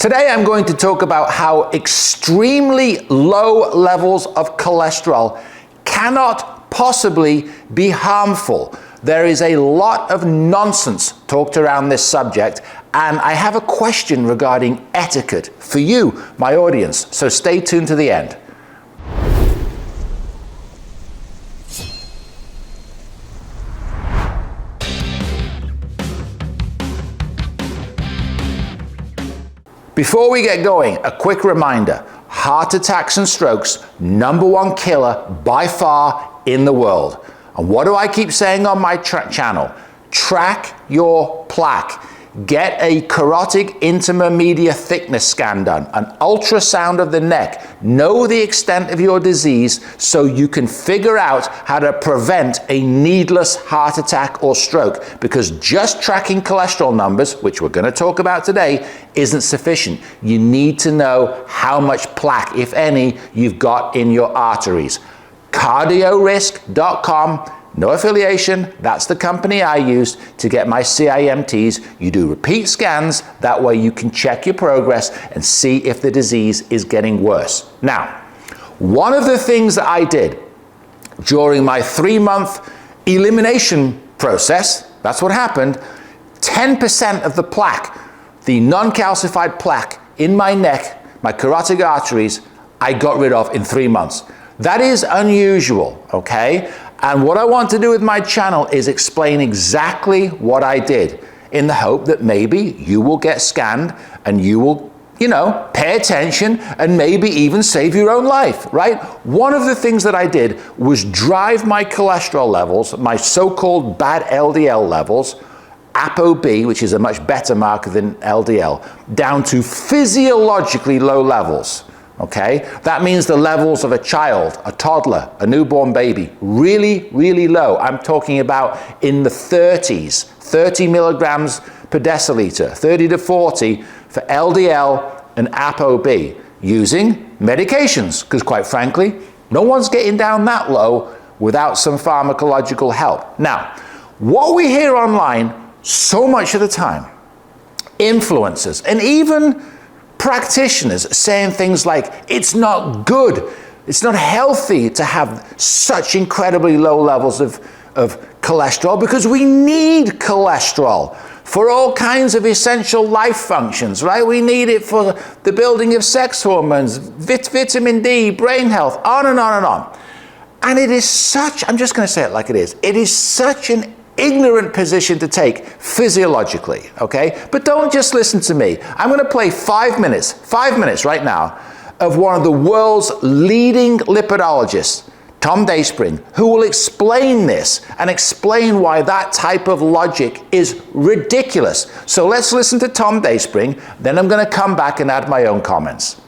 Today I'm going to talk about how extremely low levels of cholesterol cannot possibly be harmful. There is a lot of nonsense talked around this subject, and I have a question regarding etiquette for you, my audience, so stay tuned to the end. Before we get going, a quick reminder: heart attacks and strokes, #1 killer by far in the world. And what do I keep saying on my channel? Track your plaque. Get a carotid intermedia thickness scan done, an ultrasound of the neck. Know the extent of your disease so you can figure out how to prevent a needless heart attack or stroke, because just tracking cholesterol numbers, which we're going to talk about today, isn't sufficient. You need to know how much plaque, if any, you've got in your arteries. Cardiorisk.com. No affiliation, that's the company I use to get my CIMTs. You do repeat scans, that way you can check your progress and see if the disease is getting worse. Now, one of the things that I did during my 3-month elimination process, that's what happened, 10% of the plaque, the non-calcified plaque in my neck, my carotid arteries, I got rid of in 3 months. That is unusual, okay? And what I want to do with my channel is explain exactly what I did, in the hope that maybe you will get scanned and you will, pay attention and maybe even save your own life, right? One of the things that I did was drive my cholesterol levels, my so-called bad LDL levels, ApoB, which is a much better marker than LDL, down to physiologically low levels. Okay, that means the levels of a child, a toddler, a newborn baby, really, really low. I'm talking about in the 30s, 30 milligrams per deciliter, 30 to 40 for LDL and ApoB, using medications, because quite frankly, no one's getting down that low without some pharmacological help. Now, what we hear online so much of the time, influencers and even practitioners saying things like, it's not good, it's not healthy to have such incredibly low levels of cholesterol, because we need cholesterol for all kinds of essential life functions, right? We need it for the building of sex hormones, vitamin D, brain health, on and on and on. And it is such, I'm just going to say it like it is such an ignorant position to take physiologically, okay? But don't just listen to me. I'm going to play 5 minutes right now, of one of the world's leading lipidologists, Tom Dayspring, who will explain this and explain why that type of logic is ridiculous. So let's listen to Tom Dayspring, then I'm going to come back and add my own comments.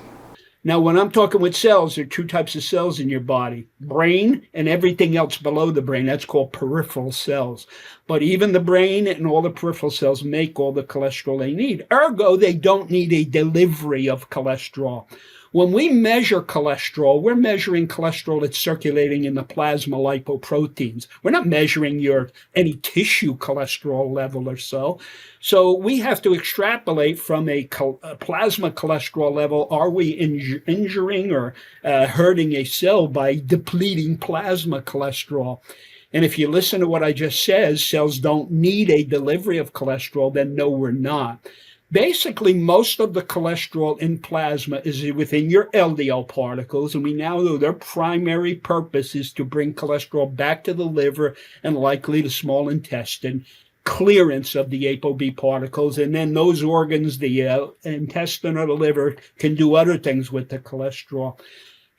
Now, when I'm talking with cells, there are 2 types of cells in your body: brain and everything else below the brain. That's called peripheral cells. But even the brain and all the peripheral cells make all the cholesterol they need. Ergo, they don't need a delivery of cholesterol. When we measure cholesterol, we're measuring cholesterol that's circulating in the plasma lipoproteins. We're not measuring any tissue cholesterol level or so. So we have to extrapolate from a plasma cholesterol level. Are we injuring or hurting a cell by depleting plasma cholesterol? And if you listen to what I just said, cells don't need a delivery of cholesterol, then no, we're not. Basically, most of the cholesterol in plasma is within your LDL particles, and we now know their primary purpose is to bring cholesterol back to the liver and likely the small intestine, clearance of the ApoB particles, and then those organs, the intestine or the liver, can do other things with the cholesterol.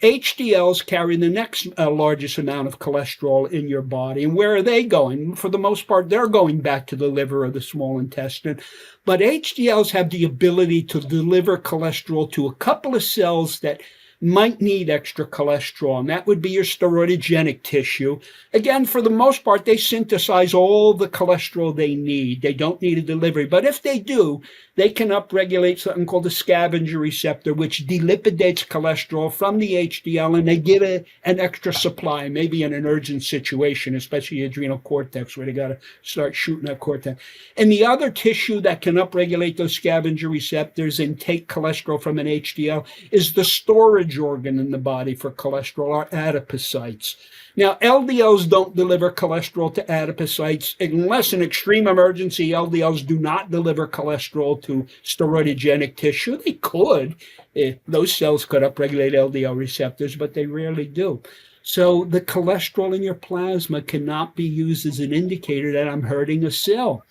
HDLs carry the next largest amount of cholesterol in your body. And where are they going? For the most part, they're going back to the liver or the small intestine. But HDLs have the ability to deliver cholesterol to a couple of cells that might need extra cholesterol, and that would be your steroidogenic tissue. Again, for the most part, they synthesize all the cholesterol they need. They don't need a delivery. But if they do, they can upregulate something called a scavenger receptor, which delipidates cholesterol from the HDL, and they get an extra supply, maybe in an urgent situation, especially adrenal cortex, where they got to start shooting that cortex. And the other tissue that can upregulate those scavenger receptors and take cholesterol from an HDL is the storage organ in the body for cholesterol, our adipocytes. Now, LDLs don't deliver cholesterol to adipocytes. Unless in extreme emergency, LDLs do not deliver cholesterol to steroidogenic tissue. They could. Those cells could upregulate LDL receptors, but they rarely do. So the cholesterol in your plasma cannot be used as an indicator that I'm hurting a cell.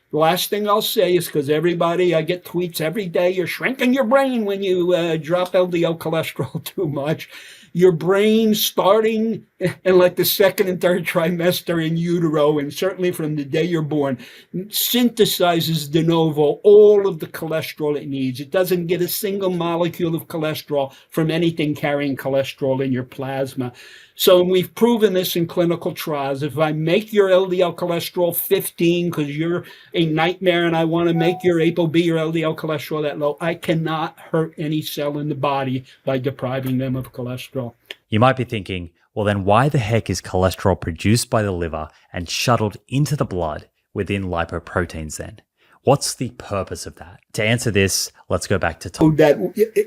The last thing I'll say is, because I get tweets every day, you're shrinking your brain when you drop LDL cholesterol too much. Your brain starting in like the second and third trimester in utero, and certainly from the day you're born, synthesizes de novo all of the cholesterol it needs. It doesn't get a single molecule of cholesterol from anything carrying cholesterol in your plasma. So we've proven this in clinical trials. If I make your LDL cholesterol 15 because you're a nightmare and I want to make your ApoB or LDL cholesterol that low, I cannot hurt any cell in the body by depriving them of cholesterol. You might be thinking, well, then why the heck is cholesterol produced by the liver and shuttled into the blood within lipoproteins then? What's the purpose of that? To answer this, let's go back to Tom.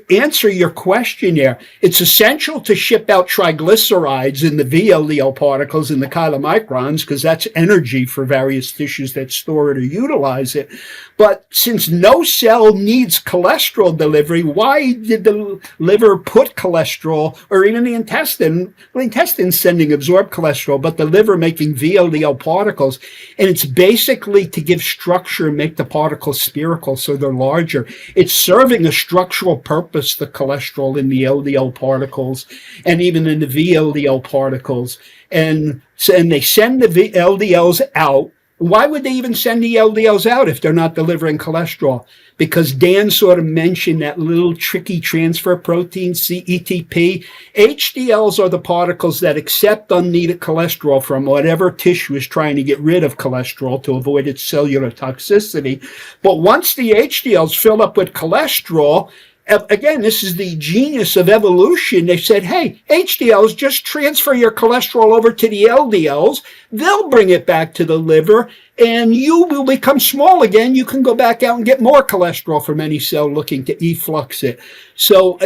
Answer your question there. It's essential to ship out triglycerides in the VLDL particles in the chylomicrons, because that's energy for various tissues that store it or utilize it. But since no cell needs cholesterol delivery, why did the liver put cholesterol, or even the intestine? Well, the intestine's sending absorbed cholesterol, but the liver making VLDL particles. And it's basically to give structure and make the particles spherical so they're larger. It's serving a structural purpose, the cholesterol in the LDL particles and even in the VLDL particles. And they send the LDLs out. Why would they even send the LDLs out if they're not delivering cholesterol? Because Dan sort of mentioned that little tricky transfer protein, CETP. HDLs are the particles that accept unneeded cholesterol from whatever tissue is trying to get rid of cholesterol to avoid its cellular toxicity. But once the HDLs fill up with cholesterol, again, this is the genius of evolution. They said, hey, HDLs, just transfer your cholesterol over to the LDLs. They'll bring it back to the liver, and you will become small again. You can go back out and get more cholesterol from any cell looking to efflux it. So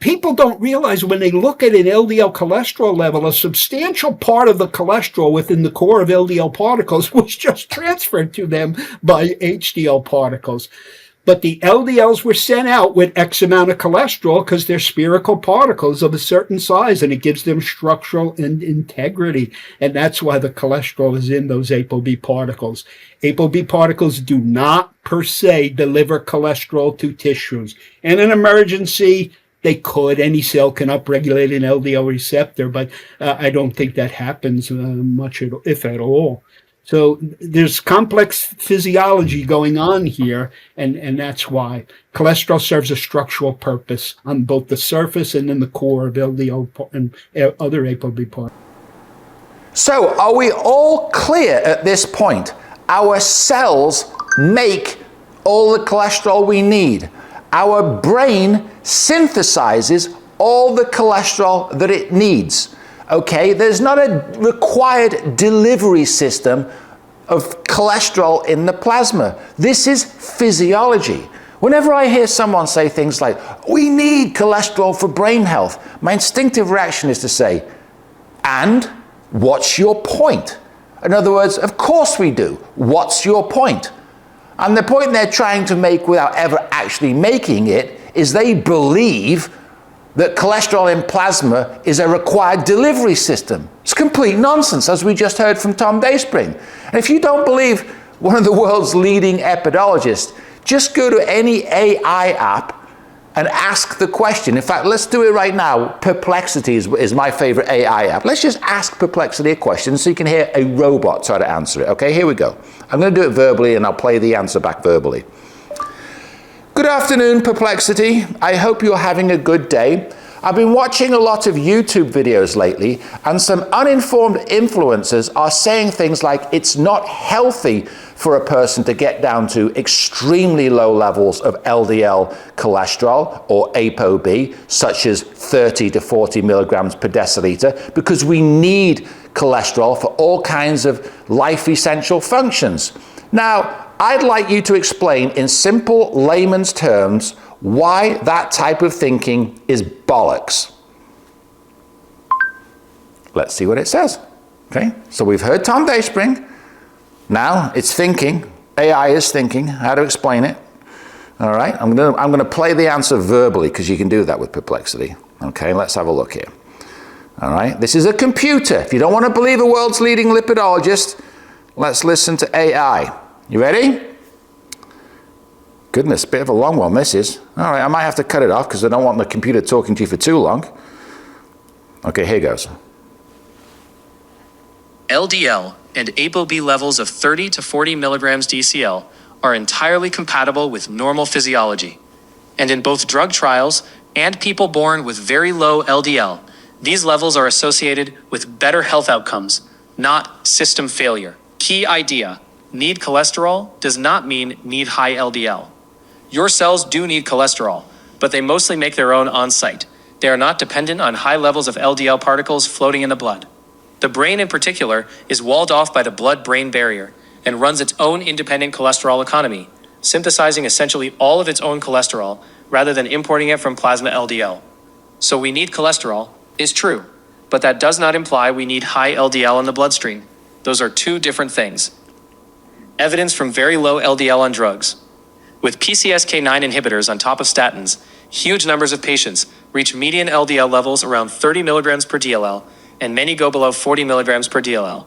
people don't realize when they look at an LDL cholesterol level, a substantial part of the cholesterol within the core of LDL particles was just transferred to them by HDL particles. But the LDLs were sent out with X amount of cholesterol because they're spherical particles of a certain size, and it gives them structural integrity. And that's why the cholesterol is in those ApoB particles. ApoB particles do not per se deliver cholesterol to tissues. In an emergency, they could. Any cell can upregulate an LDL receptor, but I don't think that happens much, if at all. So there's complex physiology going on here, and that's why cholesterol serves a structural purpose on both the surface and in the core of LDL and other ApoB parts. So are we all clear at this point? Our cells make all the cholesterol we need. Our brain synthesizes all the cholesterol that it needs. Okay, there's not a required delivery system of cholesterol in the plasma. This is physiology. Whenever I hear someone say things like, we need cholesterol for brain health, my instinctive reaction is to say, and what's your point? In other words, of course we do. What's your point? And the point they're trying to make without ever actually making it is they believe that cholesterol in plasma is a required delivery system. It's complete nonsense, as we just heard from Tom Dayspring. And if you don't believe one of the world's leading epidemiologists, just go to any AI app and ask the question. In fact, let's do it right now. Perplexity is my favorite AI app. Let's just ask Perplexity a question so you can hear a robot try to answer it. Okay, here we go. I'm going to do it verbally and I'll play the answer back verbally. Good afternoon, Perplexity. I hope you're having a good day. I've been watching a lot of YouTube videos lately, and some uninformed influencers are saying things like it's not healthy for a person to get down to extremely low levels of LDL cholesterol or ApoB, such as 30 to 40 milligrams per deciliter, because we need cholesterol for all kinds of life essential functions. Now, I'd like you to explain in simple layman's terms why that type of thinking is bollocks. Let's see what it says. Okay, so we've heard Tom Dayspring. Now it's thinking. AI is thinking how to explain it. All right, I'm gonna play the answer verbally because you can do that with Perplexity. Okay, let's have a look here. All right, this is a computer. If you don't want to believe the world's leading lipidologist, let's listen to AI. You ready? Goodness, bit of a long one this is. All right, I might have to cut it off because I don't want the computer talking to you for too long. Okay, here goes. LDL and ApoB levels of 30 to 40 milligrams DCL are entirely compatible with normal physiology. And in both drug trials and people born with very low LDL, these levels are associated with better health outcomes, not system failure. Key idea: need cholesterol does not mean need high LDL. Your cells do need cholesterol, but they mostly make their own on-site. They are not dependent on high levels of LDL particles floating in the blood. The brain in particular is walled off by the blood-brain barrier and runs its own independent cholesterol economy, synthesizing essentially all of its own cholesterol rather than importing it from plasma LDL. So we need cholesterol is true, but that does not imply we need high LDL in the bloodstream. Those are two different things. Evidence from very low LDL on drugs. With PCSK9 inhibitors on top of statins, huge numbers of patients reach median LDL levels around 30 milligrams per DLL, and many go below 40 milligrams per DLL.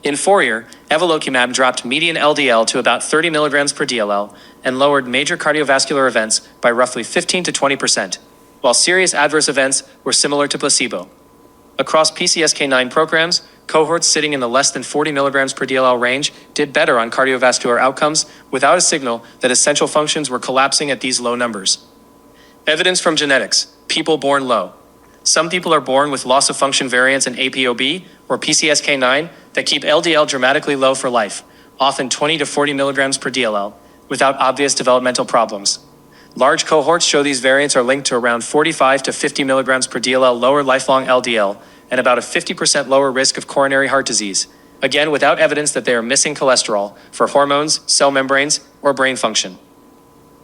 In Fourier, evolocumab dropped median LDL to about 30 milligrams per DLL and lowered major cardiovascular events by roughly 15 to 20%, while serious adverse events were similar to placebo. Across PCSK9 programs, cohorts sitting in the less than 40 milligrams per DLL range did better on cardiovascular outcomes without a signal that essential functions were collapsing at these low numbers. Evidence from genetics: people born low. Some people are born with loss of function variants in ApoB or PCSK9 that keep LDL dramatically low for life, often 20 to 40 milligrams per DLL, without obvious developmental problems. Large cohorts show these variants are linked to around 45 to 50 milligrams per DLL lower lifelong LDL and about a 50% lower risk of coronary heart disease, again without evidence that they are missing cholesterol for hormones, cell membranes, or brain function.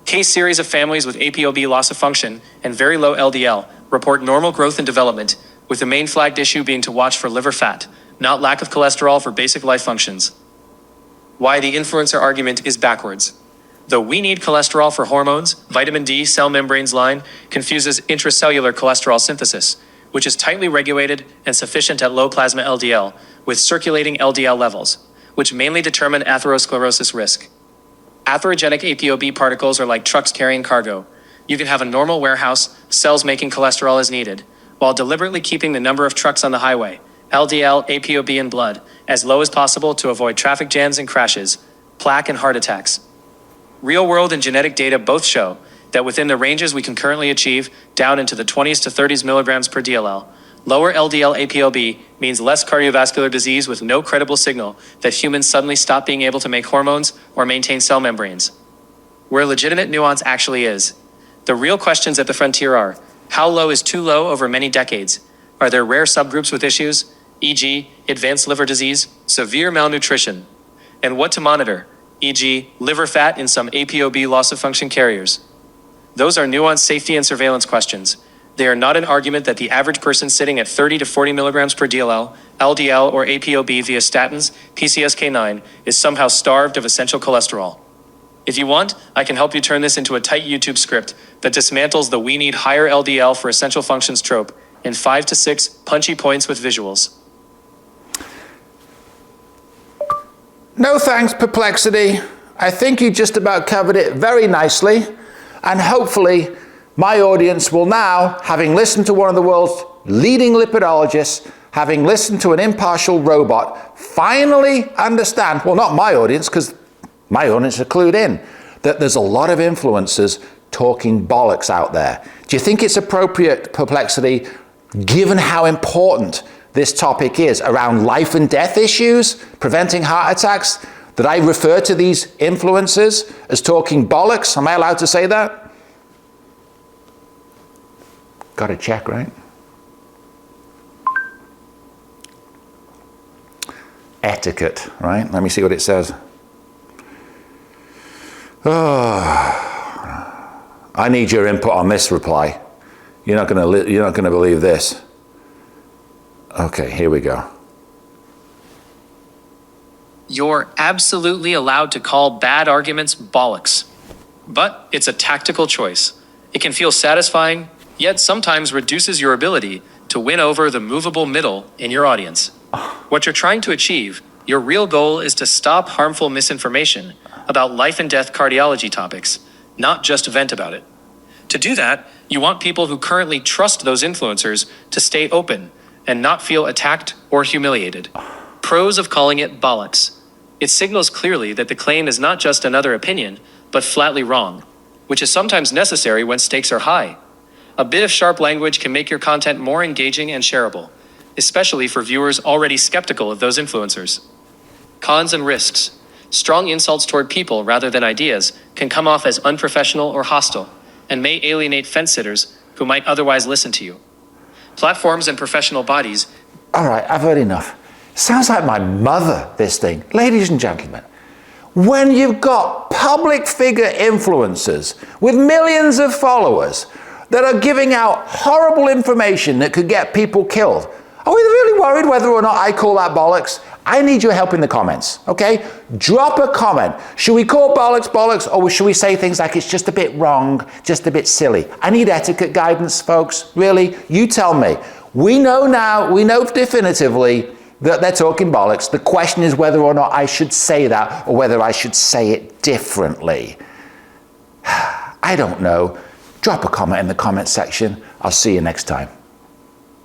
Case series of families with ApoB loss of function and very low LDL report normal growth and development, with the main flagged issue being to watch for liver fat, not lack of cholesterol for basic life functions. Why the influencer argument is backwards. Though we need cholesterol for hormones, vitamin D cell membranes line confuses intracellular cholesterol synthesis, which is tightly regulated and sufficient at low plasma LDL, with circulating LDL levels, which mainly determine atherosclerosis risk. Atherogenic ApoB particles are like trucks carrying cargo. You can have a normal warehouse, cells making cholesterol as needed, while deliberately keeping the number of trucks on the highway, LDL, ApoB, and blood, as low as possible to avoid traffic jams and crashes, plaque and heart attacks. Real-world and genetic data both show that within the ranges we can currently achieve, down into the 20s to 30s milligrams per DLL, lower LDL ApoB means less cardiovascular disease with no credible signal that humans suddenly stop being able to make hormones or maintain cell membranes. Where legitimate nuance actually is. The real questions at the frontier are: how low is too low over many decades? Are there rare subgroups with issues, e.g., advanced liver disease, severe malnutrition? And what to monitor, e.g., liver fat in some ApoB loss of function carriers? Those are nuanced safety and surveillance questions. They are not an argument that the average person sitting at 30 to 40 milligrams per DLL, LDL, or ApoB via statins, PCSK9, is somehow starved of essential cholesterol. If you want, I can help you turn this into a tight YouTube script that dismantles the "we need higher LDL for essential functions" trope in 5 to 6 punchy points with visuals. No thanks, Perplexity. I think you just about covered it very nicely, and hopefully my audience will now, having listened to one of the world's leading lipidologists, having listened to an impartial robot, finally understand, well, not my audience, because my audience are clued in, that there's a lot of influencers talking bollocks out there. Do you think it's appropriate, Perplexity, given how important this topic is around life and death issues, preventing heart attacks, That I refer to these influencers as talking bollocks? Am I allowed to say that? Got to check, right? Etiquette, right? Let me see what it says. Oh, I need your input on this reply. You're not going to believe this. Okay, here we go. You're absolutely allowed to call bad arguments bollocks. But it's a tactical choice. It can feel satisfying, yet sometimes reduces your ability to win over the movable middle in your audience. What you're trying to achieve, your real goal is to stop harmful misinformation about life and death cardiology topics, not just vent about it. To do that, you want people who currently trust those influencers to stay open and not feel attacked or humiliated. Pros of calling it bollocks. It signals clearly that the claim is not just another opinion, but flatly wrong, which is sometimes necessary when stakes are high. A bit of sharp language can make your content more engaging and shareable, especially for viewers already skeptical of those influencers. Cons and risks. Strong insults toward people rather than ideas can come off as unprofessional or hostile, and may alienate fence-sitters who might otherwise listen to you. Platforms and professional bodies. All right, I've heard enough. Sounds like my mother, this thing. Ladies and gentlemen, when you've got public figure influencers with millions of followers that are giving out horrible information that could get people killed, are we really worried whether or not I call that bollocks? I need your help in the comments, okay? Drop a comment. Should we call bollocks bollocks, or should we say things like it's just a bit wrong, just a bit silly? I need etiquette guidance, folks. Really, you tell me. We know now, we know definitively that they're talking bollocks. The question is whether or not I should say that, or whether I should say it differently. I don't know. Drop a comment in the comment section. I'll see you next time.